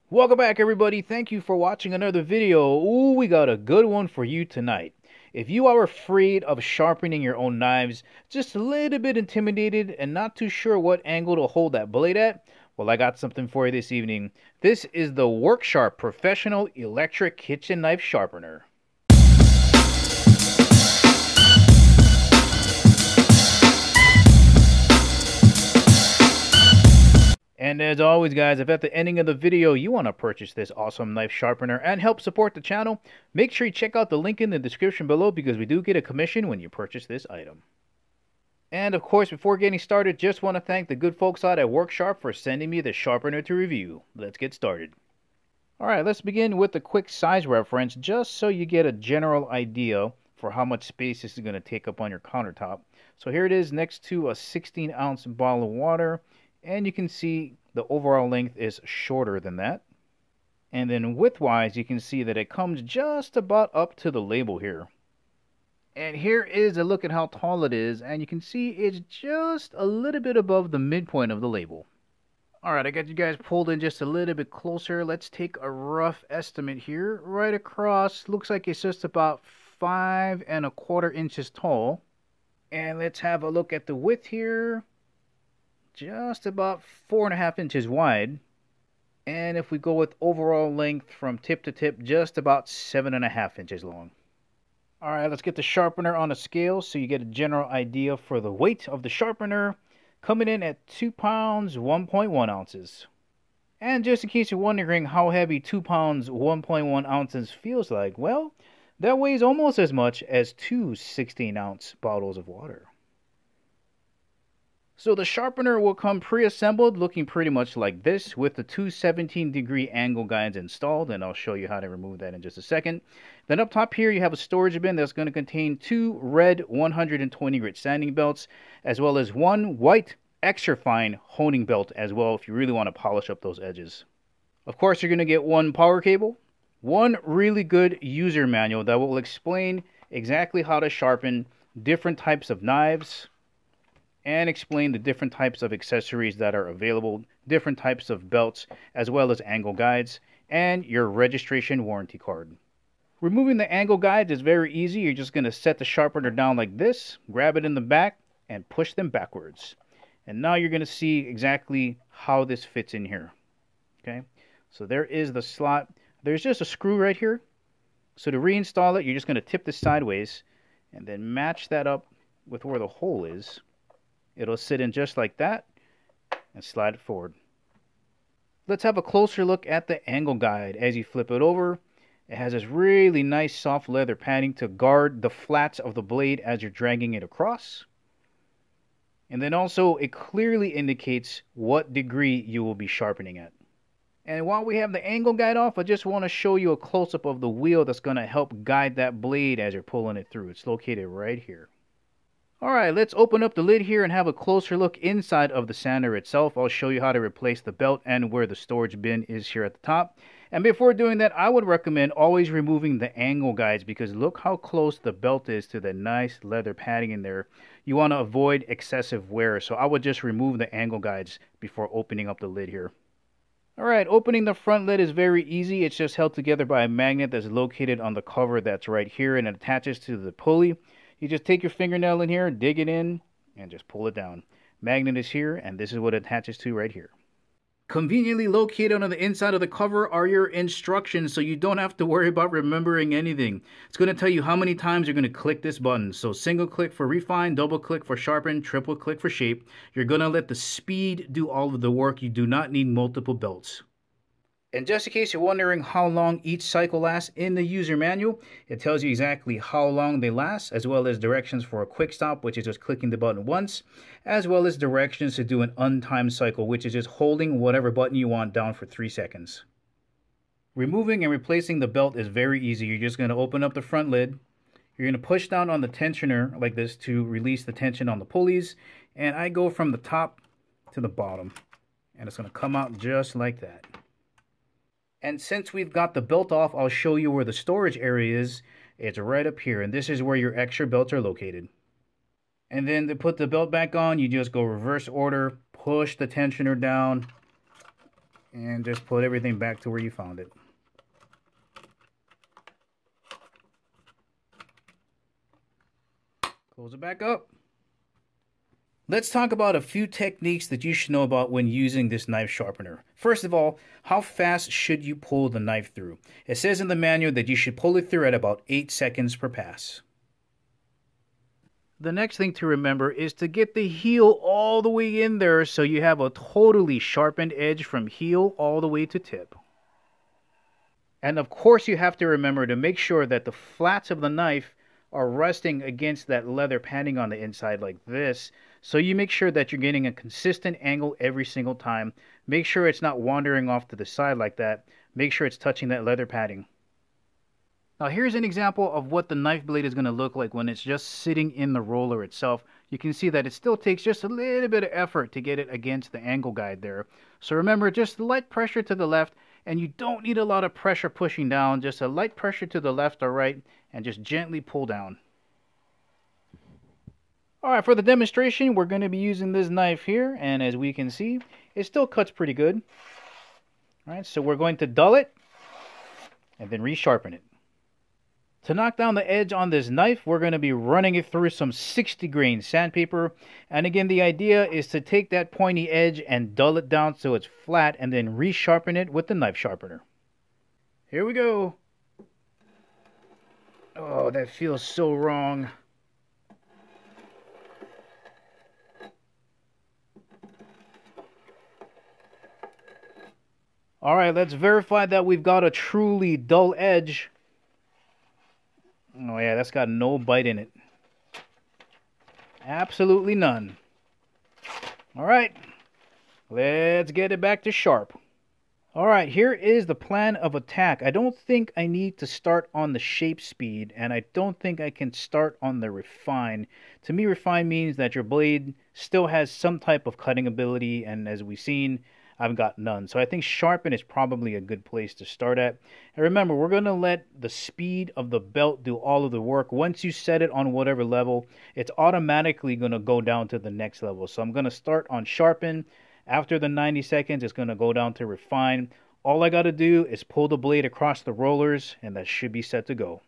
Welcome back, everybody. Thank you for watching another video. Ooh, we got a good one for you tonight. If you are afraid of sharpening your own knives, just a little bit intimidated and not too sure what angle to hold that blade at, well, I got something for you this evening. This is the Worksharp Professional Electric Kitchen Knife Sharpener. And as always, guys, if at the ending of the video you want to purchase this awesome knife sharpener and help support the channel, make sure you check out the link in the description below because we do get a commission when you purchase this item. And of course, before getting started, just want to thank the good folks out at Worksharp for sending me the sharpener to review. Let's get started. Alright, let's begin with a quick size reference just so you get a general idea for how much space this is going to take up on your countertop. So here it is next to a 16-ounce bottle of water. And you can see the overall length is shorter than that. And then width-wise, you can see that it comes just about up to the label here. And here is a look at how tall it is. And you can see it's just a little bit above the midpoint of the label. Alright, I got you guys pulled in just a little bit closer. Let's take a rough estimate here. Right across, looks like it's just about 5¼ inches tall. And let's have a look at the width here. Just about 4½ inches wide. And if we go with overall length from tip to tip, just about 7½ inches long. Alright, let's get the sharpener on a scale so you get a general idea for the weight of the sharpener. Coming in at 2 pounds, 1.1 ounces. And just in case you're wondering how heavy 2 pounds, 1.1 ounces feels like, well, that weighs almost as much as 2 16-ounce bottles of water. So the sharpener will come pre-assembled looking pretty much like this with the two 17-degree angle guides installed, and I'll show you how to remove that in just a second. Then up top here you have a storage bin that's going to contain 2 red 120 grit sanding belts as well as 1 white extra fine honing belt as well if you really want to polish up those edges. Of course, you're going to get 1 power cable, 1 really good user manual that will explain exactly how to sharpen different types of knives, and explain the different types of accessories that are available, different types of belts, as well as angle guides, and your registration warranty card. Removing the angle guides is very easy. You're just going to set the sharpener down like this, grab it in the back, and push them backwards. And now you're going to see exactly how this fits in here. Okay, so there is the slot. There's just a screw right here. So to reinstall it, you're just going to tip this sideways, and then match that up with where the hole is. It'll sit in just like that and slide it forward. Let's have a closer look at the angle guide. As you flip it over, it has this really nice soft leather padding to guard the flats of the blade as you're dragging it across. And then also it clearly indicates what degree you will be sharpening at. And while we have the angle guide off, I just want to show you a close-up of the wheel that's going to help guide that blade as you're pulling it through. It's located right here. Alright, let's open up the lid here and have a closer look inside of the sander itself. I'll show you how to replace the belt and where the storage bin is here at the top. And before doing that, I would recommend always removing the angle guides because look how close the belt is to the nice leather padding in there. You want to avoid excessive wear, so I would just remove the angle guides before opening up the lid here. Alright, opening the front lid is very easy. It's just held together by a magnet that's located on the cover that's right here and it attaches to the pulley. You just take your fingernail in here, dig it in, and just pull it down. Magnet is here, and this is what it attaches to right here. Conveniently located on the inside of the cover are your instructions, so you don't have to worry about remembering anything. It's going to tell you how many times you're going to click this button. So single click for refine, double click for sharpen, triple click for shape. You're going to let the speed do all of the work. You do not need multiple belts. And just in case you're wondering how long each cycle lasts in the user manual, it tells you exactly how long they last, as well as directions for a quick stop, which is just clicking the button once, as well as directions to do an untimed cycle, which is just holding whatever button you want down for 3 seconds. Removing and replacing the belt is very easy. You're just going to open up the front lid. You're going to push down on the tensioner like this to release the tension on the pulleys. And I go from the top to the bottom. And it's going to come out just like that. And since we've got the belt off, I'll show you where the storage area is. It's right up here, and this is where your extra belts are located. And then to put the belt back on, you just go reverse order, push the tensioner down, And just put everything back to where you found it. Close it back up. Let's talk about a few techniques that you should know about when using this knife sharpener. First of all, how fast should you pull the knife through? It says in the manual that you should pull it through at about 8 seconds per pass. The next thing to remember is to get the heel all the way in there so you have a totally sharpened edge from heel all the way to tip. And of course you have to remember to make sure that the flats of the knife are resting against that leather padding on the inside like this. So you make sure that you're getting a consistent angle every single time. Make sure it's not wandering off to the side like that. Make sure it's touching that leather padding. Now here's an example of what the knife blade is going to look like when it's just sitting in the roller itself. You can see that it still takes just a little bit of effort to get it against the angle guide there. So remember, just light pressure to the left, and you don't need a lot of pressure pushing down, just a light pressure to the left or right, and just gently pull down. Alright, for the demonstration, we're going to be using this knife here, and as we can see, it still cuts pretty good. Alright, so we're going to dull it, and then resharpen it. To knock down the edge on this knife, we're going to be running it through some 60 grain sandpaper. And again, the idea is to take that pointy edge and dull it down so it's flat and then resharpen it with the knife sharpener. Here we go. Oh, that feels so wrong. Alright, let's verify that we've got a truly dull edge. Oh yeah, that's got no bite in it. Absolutely none. Alright, let's get it back to sharp. Alright, here is the plan of attack. I don't think I need to start on the shape speed, and I don't think I can start on the refine. To me, refine means that your blade still has some type of cutting ability, and as we've seen, I've got none. So I think sharpen is probably a good place to start at. And remember, we're going to let the speed of the belt do all of the work. Once you set it on whatever level, it's automatically going to go down to the next level. So I'm going to start on sharpen. After the 90 seconds, it's going to go down to refine. All I got to do is pull the blade across the rollers, and that should be set to go.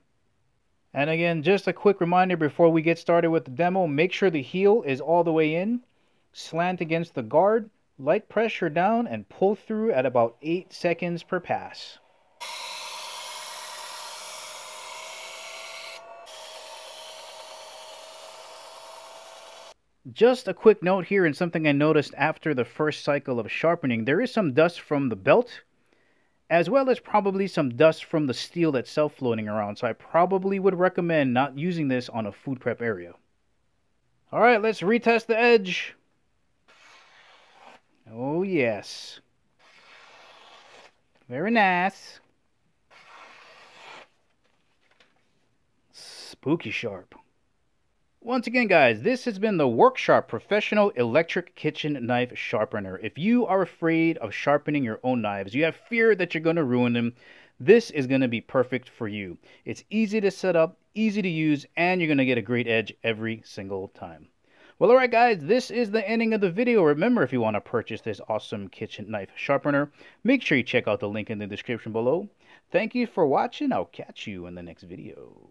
And again, just a quick reminder before we get started with the demo, make sure the heel is all the way in, slant against the guard, light pressure down, and pull through at about 8 seconds per pass. Just a quick note here, and something I noticed after the first cycle of sharpening, there is some dust from the belt, as well as probably some dust from the steel itself floating around, so I probably would recommend not using this on a food prep area. Alright, let's retest the edge. Oh yes. Very nice. Spooky sharp. Once again, guys, this has been the Worksharp Professional Electric Kitchen Knife Sharpener. If you are afraid of sharpening your own knives, you have fear that you're going to ruin them, this is going to be perfect for you. It's easy to set up, easy to use, and you're going to get a great edge every single time. Well, alright guys, this is the ending of the video. Remember, if you want to purchase this awesome kitchen knife sharpener, make sure you check out the link in the description below. Thank you for watching. I'll catch you in the next video.